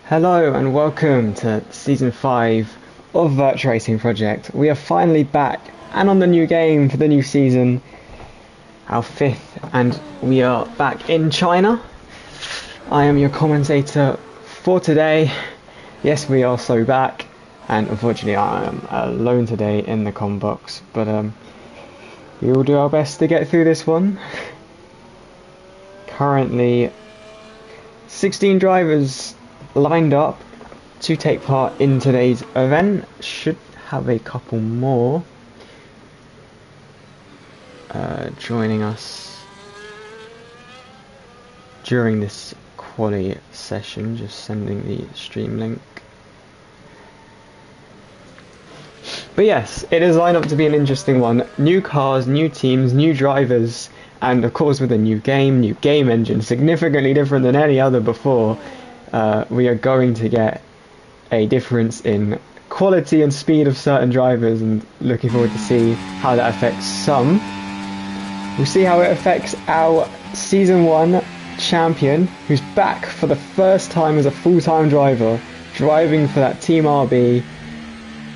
Hello and welcome to Season 5 of Virtual Racing Project. We are finally back and on the new game for the new season, our 5th, and we are back in China. I am your commentator for today. Yes, we are so back, and unfortunately I am alone today in the comm box, but we will do our best to get through this one. Currently 16 drivers lined up to take part in today's event. Should have a couple more joining us during this quali session. Just sending the stream link. But yes, it is lined up to be an interesting one. New cars, new teams, new drivers, and of course with a new game engine, significantly different than any other before. We are going to get a difference in quality and speed of certain drivers, and looking forward to see how that affects some. We'll see how it affects our Season 1 champion, who's back for the first time as a full-time driver, driving for that Team RB,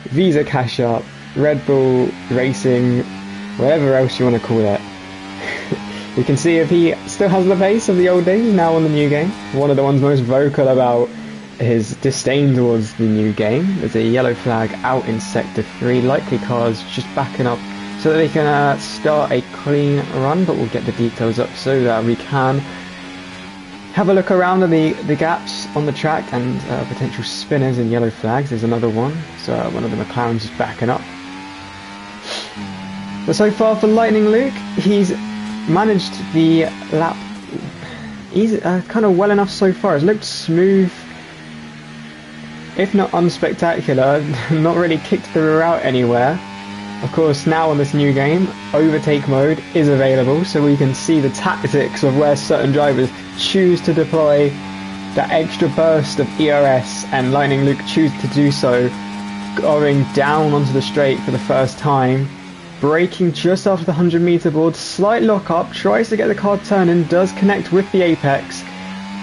Visa Cash Up, Red Bull Racing, whatever else you want to call it. We can see if he still has the pace of the old days now on the new game. One of the ones most vocal about his disdain towards the new game. There's a yellow flag out in Sector 3. Likely cars just backing up so that they can start a clean run, but we'll get the details up so that we can have a look around at the gaps on the track and potential spinners and yellow flags. There's another one, so one of the McLarens is backing up. But so far for Lightning Luke, he's managed the lap. He's kind of well enough so far. It's looked smooth, if not unspectacular. Not really kicked the rear out anywhere. Of course, now on this new game, overtake mode is available, so we can see the tactics of where certain drivers choose to deploy that extra burst of ERS, and Lightning Luke chooses to do so, going down onto the straight for the first time. Braking just after the 100-meter board, slight lock up, tries to get the car turning, does connect with the apex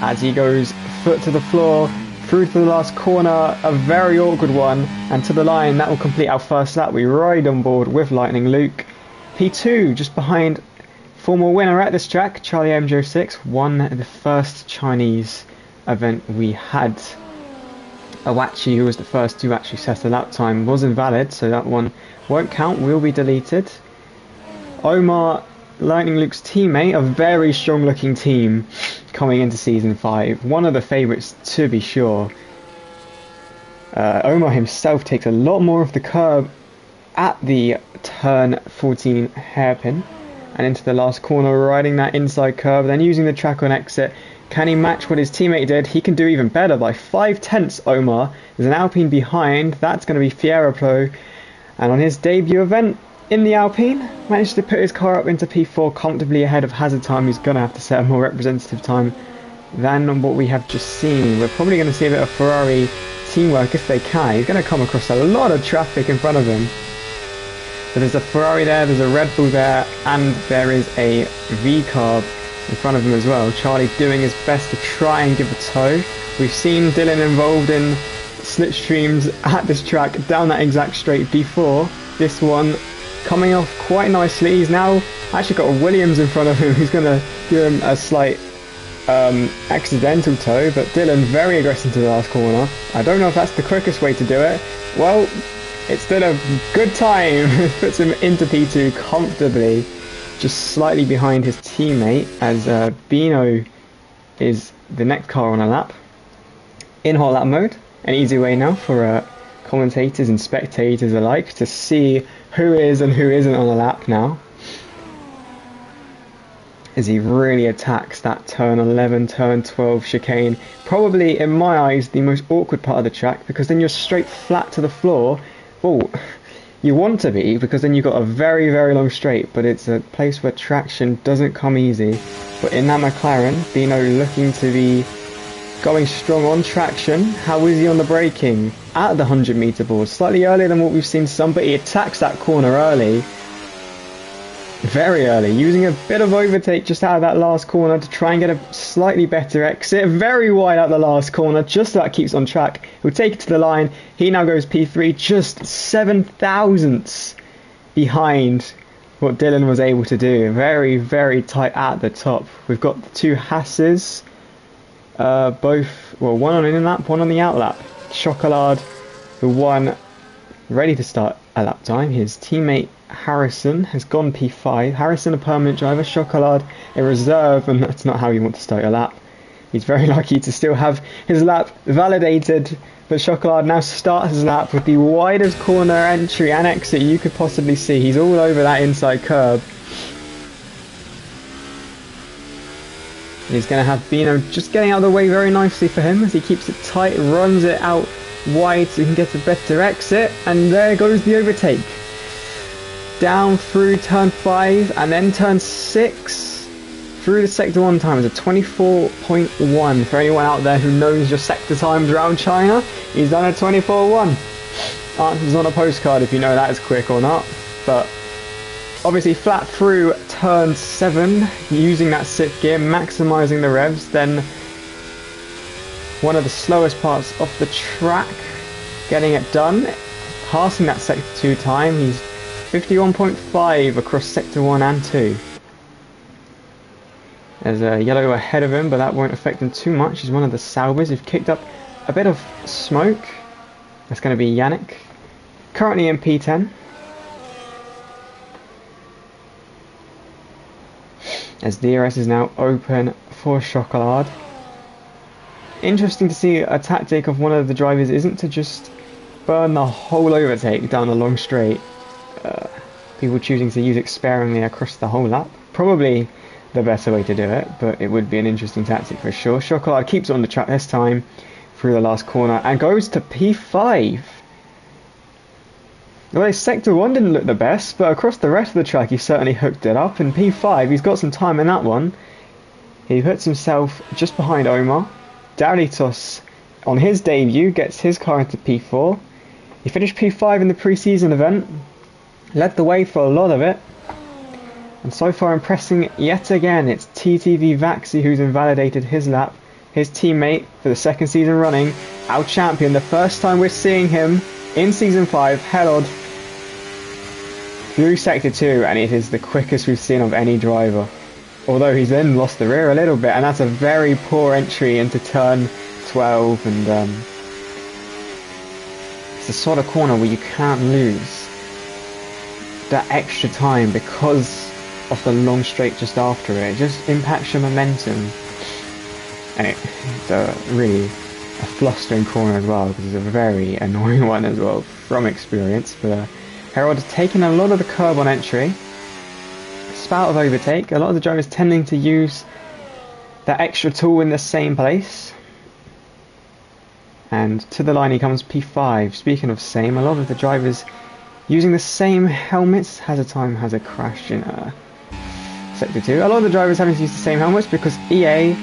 as he goes foot to the floor, through to the last corner, a very awkward one, and to the line. That will complete our first lap. We ride on board with Lightning Luke. P2 just behind former winner at this track, Charlie MJ06, won the first Chinese event we had. Awachi, who was the first to actually set a lap time, was invalid, so that one won't count, will be deleted. Omar, Lightning Luke's teammate, a very strong looking team coming into Season 5. One of the favourites to be sure. Omar himself takes a lot more of the curb at the turn 14 hairpin and into the last corner, riding that inside curve, then using the track on exit. Can he match what his teammate did? He can do even better by 5/10. Omar. There's an Alpine behind. That's going to be Fiera Pro. And on his debut event in the Alpine, managed to put his car up into P4 comfortably ahead of hazard time. He's going to have to set a more representative time than what we have just seen. We're probably going to see a bit of Ferrari teamwork if they can. He's going to come across a lot of traffic in front of him. So there's a Ferrari there, there's a Red Bull there, and there is a V-carb in front of him as well. Charlie doing his best to try and give a tow. We've seen Dylan involved in slipstreams at this track down that exact straight before. This one coming off quite nicely. He's now actually got a Williams in front of him who's going to give him a slight accidental tow, but Dylan very aggressive to the last corner. I don't know if that's the quickest way to do it. Well, it's still a good time. Puts him into P2 comfortably, just slightly behind his teammate, as Bino is the next car on a lap. In hot lap mode, an easy way now for commentators and spectators alike to see who is and who isn't on a lap now, as he really attacks that turn 11, turn 12 chicane. Probably, in my eyes, the most awkward part of the track, because then you're straight flat to the floor. Well, you want to be, because then you've got a very, very long straight, but it's a place where traction doesn't come easy. But in that McLaren, Bino looking to be going strong on traction. How is he on the braking? At the 100-meter board, slightly earlier than what we've seen some, but he attacks that corner early. very early, using a bit of overtake just out of that last corner to try and get a slightly better exit. Very wide out the last corner, just so that keeps on track. He'll take it to the line. He now goes P3, just 7 thousandths behind what Dylan was able to do. Very, very tight at the top. We've got the two Hasses, both, well, one on in lap, one on the out lap. Chocolade, the one ready to start a lap time. His teammate Harrison has gone P5. Harrison, a permanent driver, Chocolade, a reserve, and that's not how you want to start your lap. He's very lucky to still have his lap validated, but Chocolade now starts his lap with the widest corner entry and exit you could possibly see. He's all over that inside curb. He's going to have Bino just getting out of the way very nicely for him as he keeps it tight, runs it out wide so he can get a better exit, and there goes the overtake. Down through turn 5 and then turn 6 through the sector 1 time is a 24.1. For anyone out there who knows your sector times around China, he's done a 24.1. Answer's on a postcard if you know that is quick or not, but obviously flat through turn 7 using that 6th gear, maximising the revs. Then one of the slowest parts of the track, getting it done, passing that sector 2 time. He's 51.5 across sector 1 and 2. There's a yellow ahead of him, but that won't affect him too much. He's one of the Saubers who've kicked up a bit of smoke. That's going to be Yannick, currently in P10. As DRS is now open for Chocolade. Interesting to see a tactic of one of the drivers isn't to just burn the whole overtake down the long straight. People choosing to use it sparingly across the whole lap. Probably the better way to do it, but it would be an interesting tactic for sure. Chocolade keeps it on the track this time through the last corner and goes to P5. Well, sector 1 didn't look the best, but across the rest of the track he certainly hooked it up. In P5 he's got some time in that one. He puts himself just behind Omar. Doritos on his debut gets his car into P4. He finished P5 in the pre-season event, led the way for a lot of it, and so far impressing yet again. It's TTV Vaxi who's invalidated his lap. His teammate for the second season running, our champion, the first time we're seeing him in season 5, Helod through sector 2, and it is the quickest we've seen of any driver. Although he's then lost the rear a little bit, and that's a very poor entry into turn 12, and it's the sort of corner where you can't lose that extra time because of the long straight just after it. It just impacts your momentum, and it's really a flustering corner as well, because it's a very annoying one as well from experience. But Harold has taken a lot of the curb on entry, spout of overtake. A lot of the drivers tending to use that extra tool in the same place, and to the line he comes P5. Speaking of same, a lot of the drivers using the same helmets. Has a crash in sector 2. A lot of the drivers having to use the same helmets because EA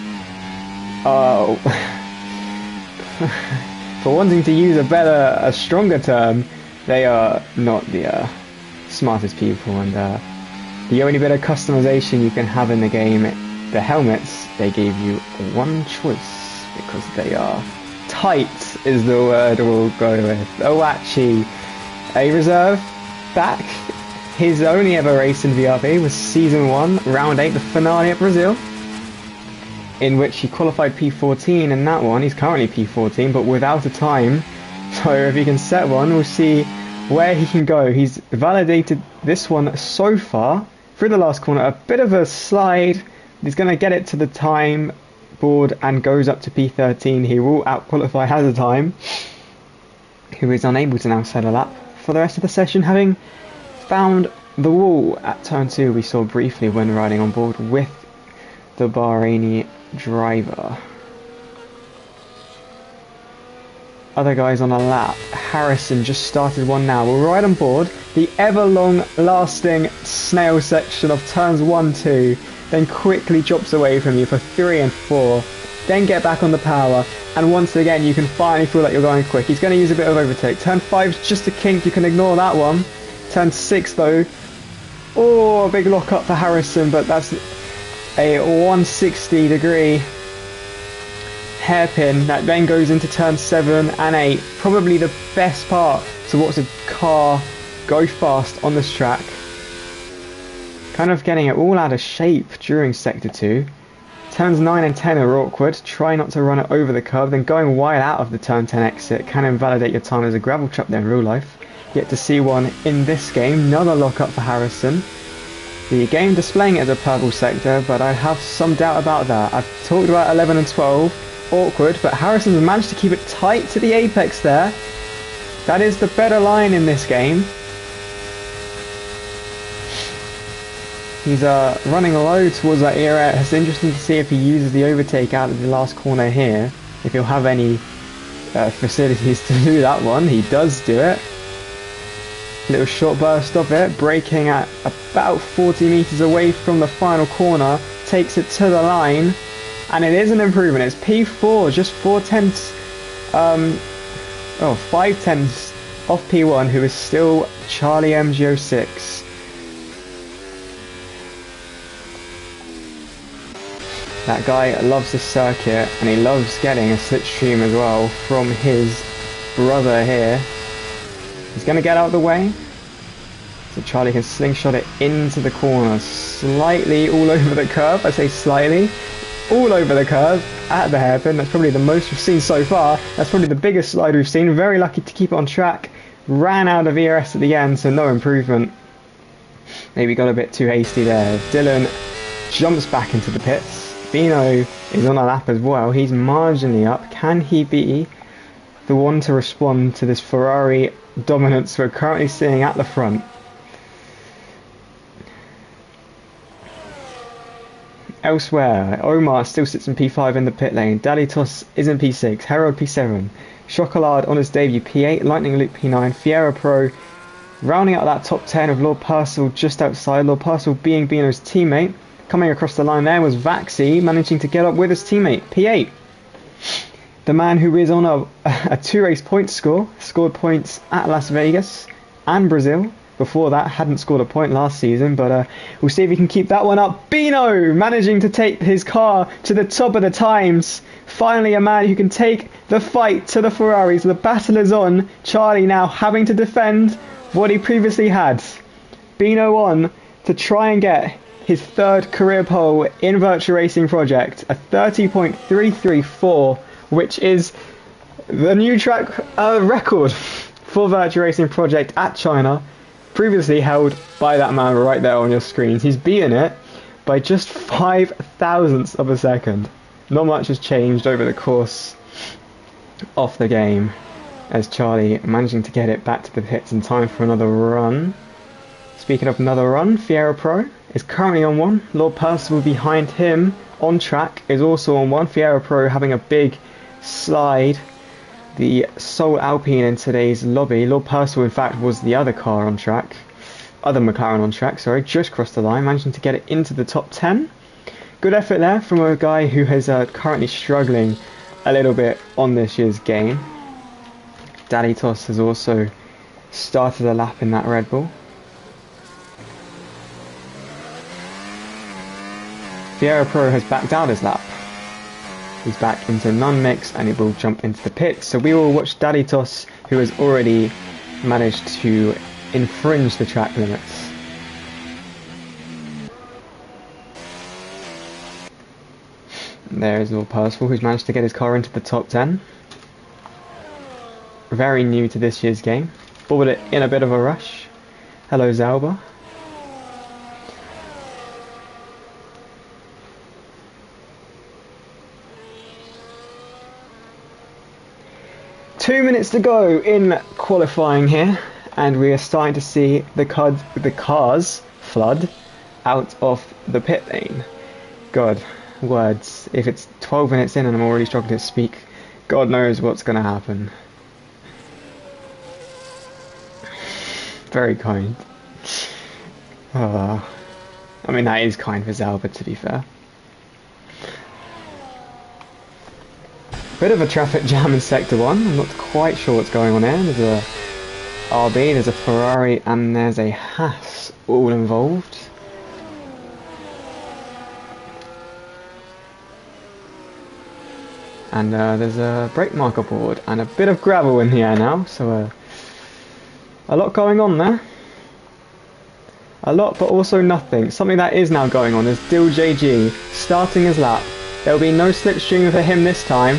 for wanting to use a stronger term, they are not the smartest people, and the only bit of customization you can have in the game, the helmets, they gave you one choice because they are tight is the word we'll go with. Owachi, a reserve back. His only ever race in VRP was season 1, round 8, the finale at Brazil, in which he qualified P14. In that one he's currently P14 but without a time, so if he can set one we'll see where he can go. He's validated this one so far through the last corner, a bit of a slide. He's going to get it to the time board and goes up to P13. He will out qualify Hazard Time, who is unable to now set a lap for the rest of the session, having found the wall at turn 2 we saw briefly when riding on board with the Bahraini driver. Other guys on a lap. Harrison just started one now. We're right on board the ever long lasting snail section of turns 1, 2, then quickly drops away from you for 3 and 4, then get back on the power, and once again you can finally feel like you're going quick. He's going to use a bit of overtake. Turn 5 is just a kink, you can ignore that one. Turn 6 though, Oh, a big lock up for Harrison, but that's a 160-degree hairpin that then goes into turn 7 and 8. Probably the best part to watch a car go fast on this track. Kind of getting it all out of shape during Sector 2. Turns 9 and 10 are awkward. Try not to run it over the curb. Then going wide out of the turn 10 exit can invalidate your time as a gravel trap there in real life. Yet to see one in this game. Another lockup for Harrison. The game displaying it as a purple sector, but I have some doubt about that. I've talked about 11 and 12. Awkward, but Harrison's managed to keep it tight to the apex there. That is the better line in this game. He's running low towards that area. It's interesting to see if he uses the overtake out of the last corner here. If he'll have any facilities to do that one. He does do it. Little short burst of it. Braking at about 40 meters away from the final corner. Takes it to the line. And it is an improvement. It's P4, just 5 tenths off P1, who is still Charlie MG06. That guy loves the circuit, and he loves getting a slipstream as well from his brother here. He's going to get out of the way, so Charlie can slingshot it into the corner, slightly all over the curve. I say slightly, all over the curve at the hairpin. That's probably the most we've seen so far. That's probably the biggest slide we've seen. Very lucky to keep it on track. Ran out of ERS at the end, so no improvement. Maybe got a bit too hasty there. Dylan jumps back into the pits. Bino is on a lap as well. He's marginally up. Can he be the one to respond to this Ferrari dominance we're currently seeing at the front? Elsewhere, Omar still sits in P5 in the pit lane. Dalitos is in P6. Harold P7. Chocolade on his debut P8. Lightning Loop P9. Fiera Pro rounding out that top 10 of Lord Purcell just outside. Lord Purcell being Bino's teammate. Coming across the line there was Vaxi, managing to get up with his teammate, P8. The man who is on a 2-race point score, scored points at Las Vegas and Brazil. Before that, hadn't scored a point last season, but we'll see if he can keep that one up. Bino managing to take his car to the top of the times. Finally a man who can take the fight to the Ferraris. The battle is on. Charlie now having to defend what he previously had. Bino on to try and get his 3rd career pole in Virtua Racing Project, a 30.334, which is the new track record for Virtua Racing Project at China, previously held by that man right there on your screens. He's beaten it by just 5 thousandths of a second. Not much has changed over the course of the game, as Charlie managing to get it back to the pits in time for another run. Speaking of another run, Fiera Pro is currently on one. Lord Percival behind him on track is also on one. Fiera Pro having a big slide. The sole Alpine in today's lobby. Lord Percival, in fact, was the other car on track. Other McLaren on track, sorry. Just crossed the line, managing to get it into the top 10. Good effort there from a guy who is currently struggling a little bit on this year's game. Dalitos has also started a lap in that Red Bull. Fiera Pro has backed out his lap. He's back into non-mix and he will jump into the pits. So we will watch Dalitos, who has already managed to infringe the track limits. There is Lord Percival, who's managed to get his car into the top 10. Very new to this year's game. Bought it in a bit of a rush. Hello Zalba. Two minutes to go in qualifying here, and we are starting to see the cars flood out of the pit lane. God, words. If it's 12 minutes in and I'm already struggling to speak, God knows what's going to happen. Very kind. I mean, that is kind for Zalba, to be fair. Bit of a traffic jam in Sector 1. I'm not quite sure what's going on here. There's a RB, there's a Ferrari, and there's a Haas all involved. And there's a brake marker board and a bit of gravel in the air now, so a lot going on there. A lot, but also nothing. Something that is now going on is Dill JG starting his lap. There will be no slipstream for him this time,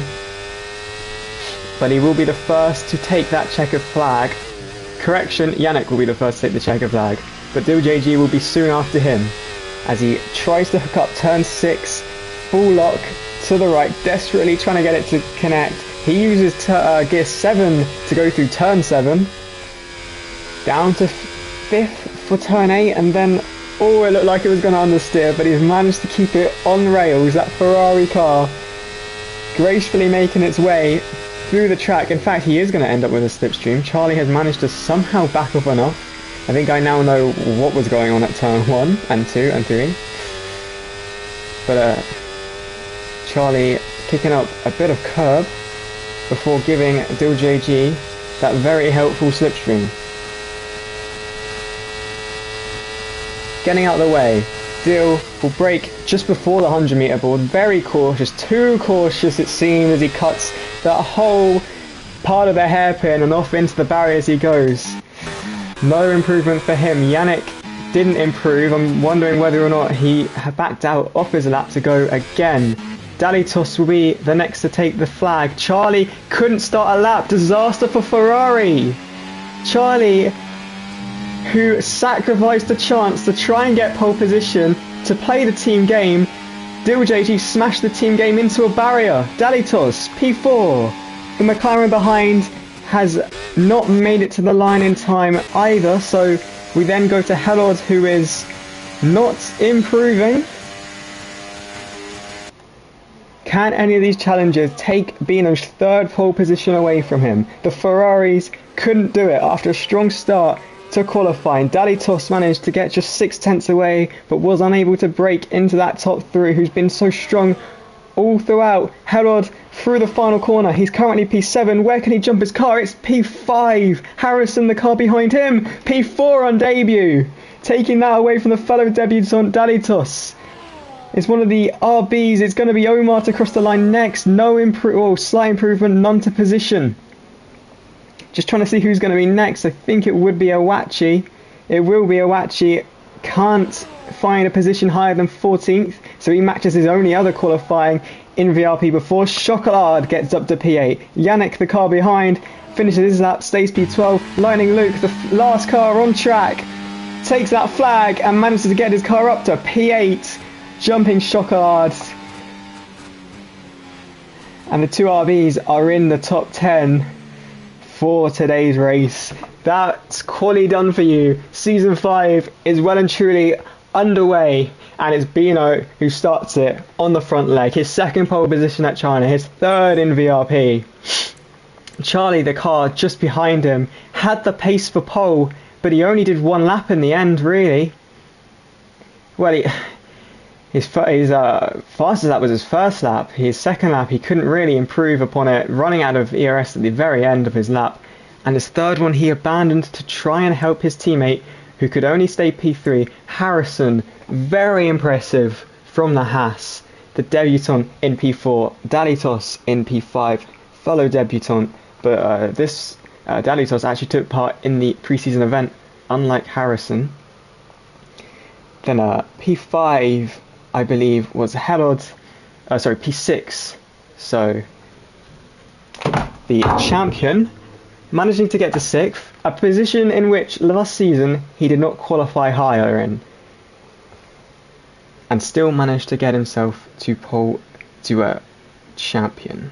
but he will be the first to take that checkered flag. Correction, Yannick will be the first to take the checkered flag, but Dill JG will be soon after him as he tries to hook up turn 6, full lock to the right, desperately trying to get it to connect. He uses gear 7 to go through turn 7, down to 5th for turn 8, and then it looked like it was going to understeer, but he's managed to keep it on rails. That Ferrari car gracefully making its way through the track. In fact, he is going to end up with a slipstream. Charlie has managed to somehow back off enough. I think I now know what was going on at turn 1 and 2 and 3. But Charlie kicking up a bit of curb before giving Dill JG that very helpful slipstream. Getting out of the way, Dill will brake just before the 100 meter board, very cautious, too cautious it seems, as he cuts that whole part of the hairpin and off into the barrier as he goes. No improvement for him. Yannick didn't improve. I'm wondering whether or not he backed out off his lap to go again. Dalitos will be the next to take the flag. Charlie couldn't start a lap. Disaster for Ferrari. Charlie, who sacrificed a chance to try and get pole position to play the team game. Dill JG smashed the team game into a barrier. Dalitos, P4. The McLaren behind has not made it to the line in time either, so we then go to Helord, who is not improving. Can any of these challengers take Bino's third pole position away from him? The Ferraris couldn't do it after a strong start to qualifying. Dalitos managed to get just 6/10 away, but was unable to break into that top 3, who's been so strong all throughout. Helord through the final corner. He's currently P7. Where can he jump his car? It's P5. Harrison, the car behind him, P4 on debut, taking that away from the fellow debutant Dalitos. It's one of the RBs. It's going to be Omar to cross the line next. No slight improvement, none to position. Just trying to see who's going to be next. I think it would be Awachi. It will be Awachi. Can't find a position higher than 14th, so he matches his only other qualifying in VRP before Chocolat gets up to P8. Yannick, the car behind, finishes his lap, stays P12. Lightning Luke, the last car on track, takes that flag and manages to get his car up to P8, jumping Chocolat. And the two RBs are in the top 10 for today's race. That's quali done for you. Season 5 is well and truly underway, and it's Bino who starts it on the front leg. His second pole position at China, his third in VRP. Charlie, the car just behind him, had the pace for pole, but he only did one lap in the end, really. Well, his fastest lap was his first lap. His second lap, he couldn't really improve upon it, running out of ERS at the very end of his lap. And his third one he abandoned to try and help his teammate, who could only stay P3. Harrison, very impressive from the Haas. The debutant in P4, Dalitos in P5, fellow debutant. But this Dalitos actually took part in the preseason event, unlike Harrison. Then P5, I believe, was Helord. Sorry, P6. So the champion, managing to get to 6th, a position in which last season he did not qualify higher in, and still managed to get himself to pole to a champion.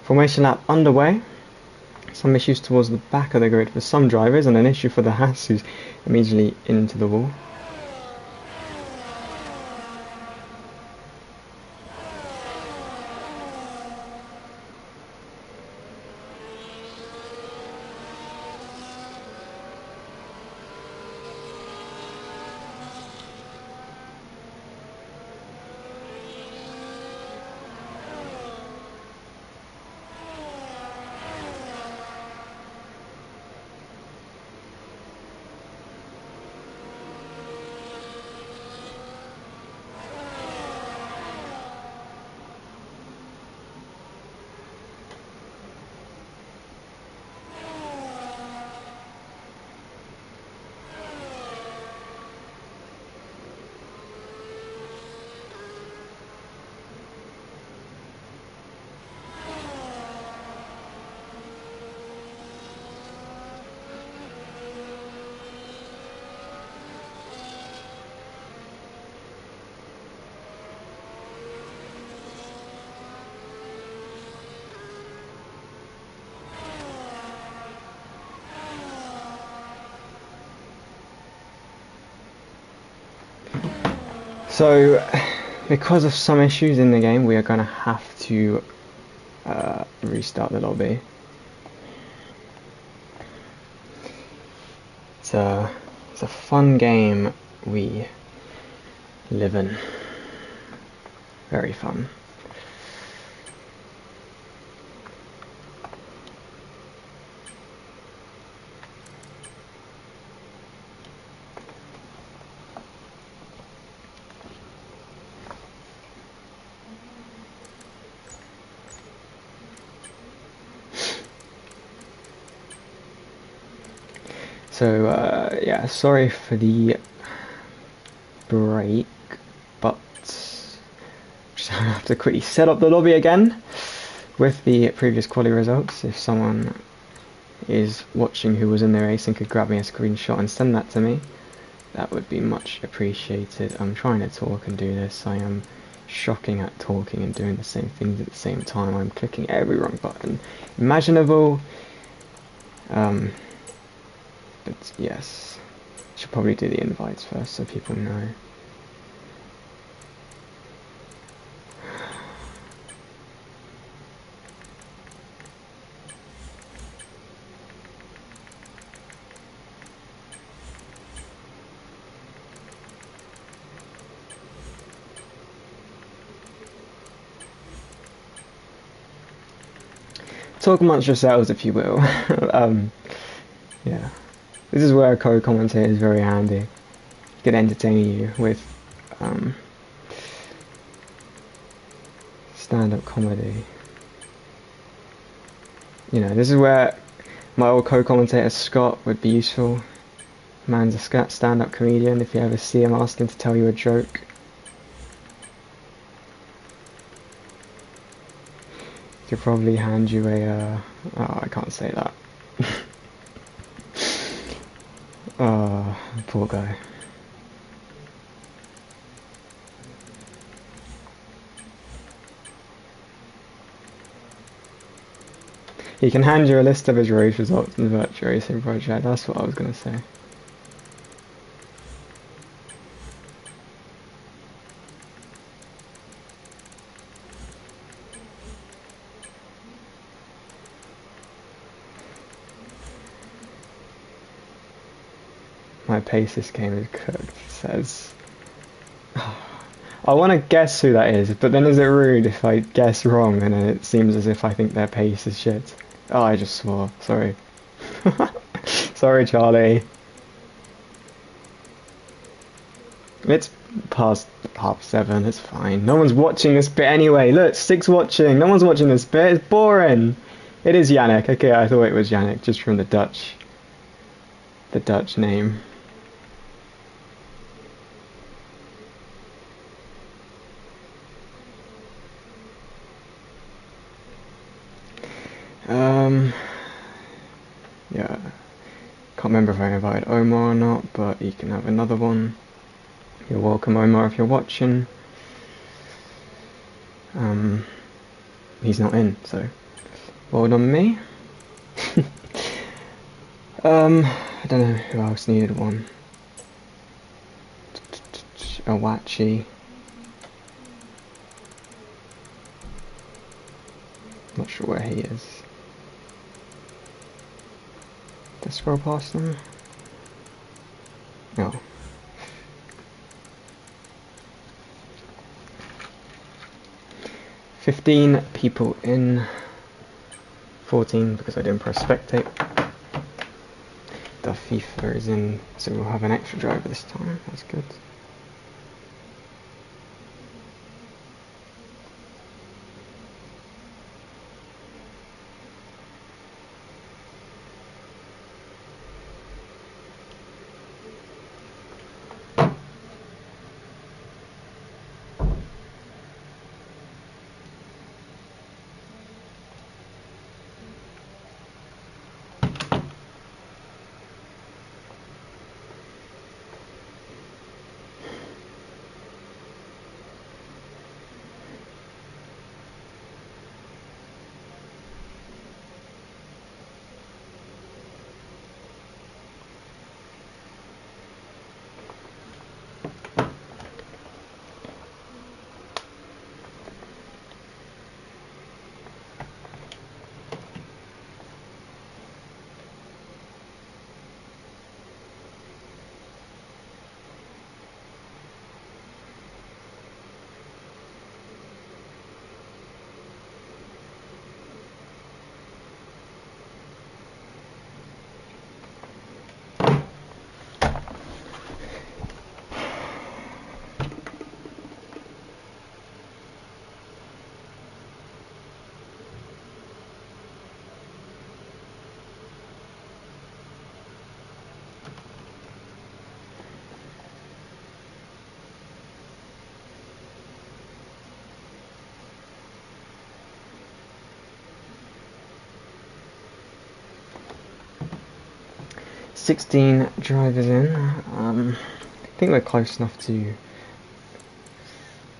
Formation lap underway. Some issues towards the back of the grid for some drivers, and an issue for the Haas, who's immediately into the wall. So, because of some issues in the game, we are going to have to restart the lobby. It's a fun game we live in. Very fun. So, yeah, sorry for the break, but just have to quickly set up the lobby again with the previous quali results. If someone is watching who was in the race and could grab me a screenshot and send that to me, that would be much appreciated. I'm trying to talk and do this. I am shocking at talking and doing the same things at the same time. I'm clicking every wrong button imaginable. But yes, should probably do the invites first so people know. Talk amongst yourselves, if you will. Yeah. This is where a co-commentator is very handy. He can entertain you with stand-up comedy. You know, this is where my old co-commentator Scott would be useful. Man's a stand-up comedian. If you ever see him, ask him to tell you a joke. He'll probably hand you a... oh, I can't say that. Oh, poor guy. He can hand you a list of his race results in the virtual racing project. That's what I was going to say. My pace this game is cooked, says. I want to guess who that is, but then is it rude if I guess wrong and then it seems as if I think their pace is shit? Oh, I just swore. Sorry. Sorry, Charlie. It's past 7:30, it's fine. No one's watching this bit anyway. Look, 6 watching. No one's watching this bit. It's boring. It is Yannick. Okay, I thought it was Yannick, just from the Dutch name. Yeah, can't remember if I invited Omar or not, but you can have another one. You're welcome, Omar, if you're watching. He's not in, so Well done me. I don't know who else needed one. Awachi. Not sure where he is. Did I scroll past him? No. Oh. 15 people in. 14 because I didn't press spectate. The FIFA is in, so we'll have an extra driver this time. That's good. 16 drivers in. I think we're close enough to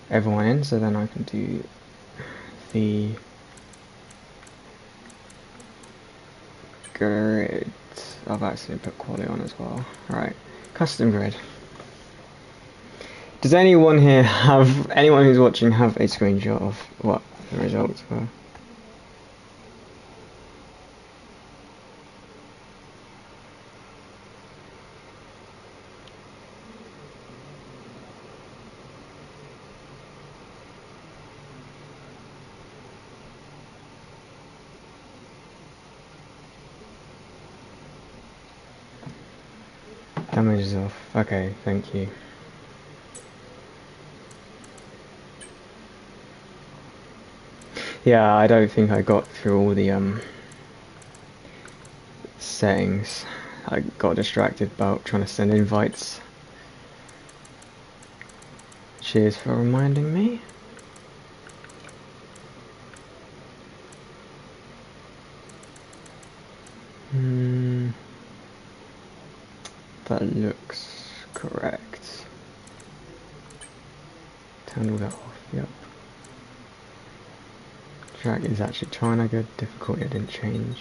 everyone in, so then I can do the grid. I've actually put quality on as well. Alright, custom grid. Does anyone here have, anyone who's watching, have a screenshot of what the results were? Damage is off. Okay, thank you. Yeah, I don't think I got through all the settings. I got distracted about trying to send invites. Cheers for reminding me. That looks correct. Turn all that off, yep. Track is actually trying to go difficulty, it didn't change.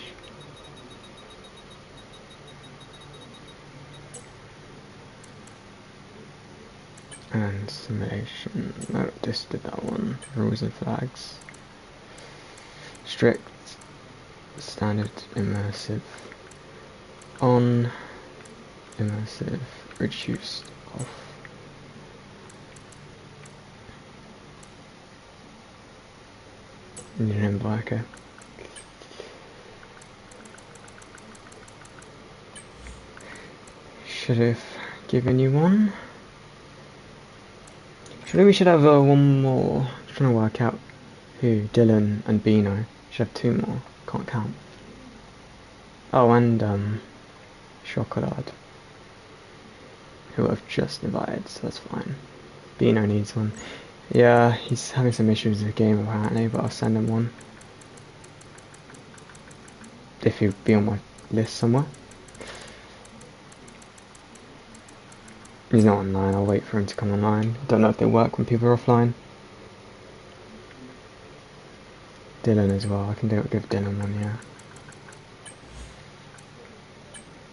And simulation, no, just did that one. Rules and flags. Strict, standard, immersive, on, immersive, reduced, off. Need an embarker. Should have given you one. Surely we should have one more. I'm trying to work out who. Dylan and Bino. Should have two more. Can't count. Oh, and Chocolate, who I've just invited, so that's fine. Bino needs one. Yeah, he's having some issues with the game apparently, but I'll send him one. If he'll be on my list somewhere. He's not online, I'll wait for him to come online. Don't know if they work when people are offline. Dylan as well. I can give Dylan one, yeah.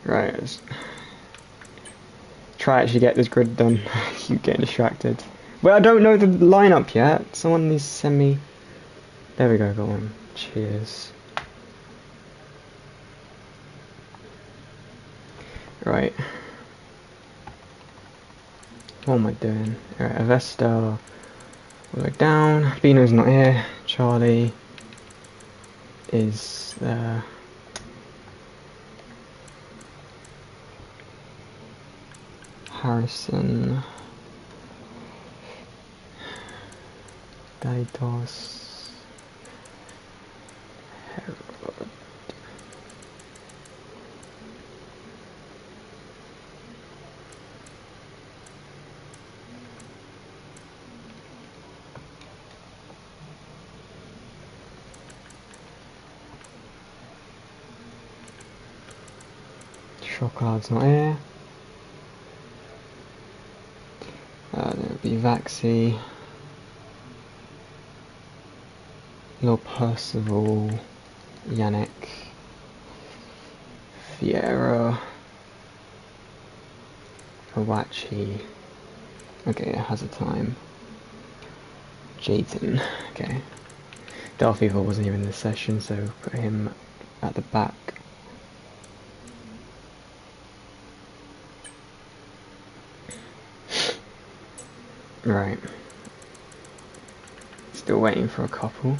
Right, let's try actually get this grid done. Keep getting distracted. Well, I don't know the lineup yet. Someone needs to send me. There we go, got one. Cheers. Right. What am I doing? Alright, Avesta all the way down. Bino's not here. Charlie is there. Harrison. Daidos. Herod. Chocolate's not here. There would be Vaxi. Lord Percival. Yannick. Fiera. Hawachi. Okay, it has a time. Jayton. Okay. Darth Evil wasn't even in this session, so put him at the back. Right. Still waiting for a couple.